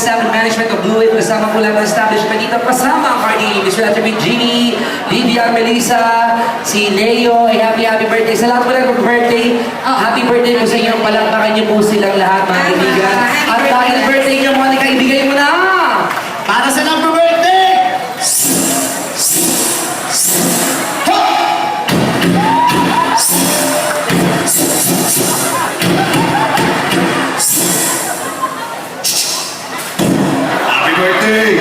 staff and management of Blue Wave, kasama po lang ang establishment dito, kasama ang party, Mr. Attribute Jeannie, Lydia, Melissa, si Leo, happy birthday. Sa lahat po lang birthday, happy birthday po sa inyo, palakpakan niyo po silang lahat, mga kaibigan. At dahil birthday niyo, Monica, ibigay mo na! Para sa number birthday! Happy birthday!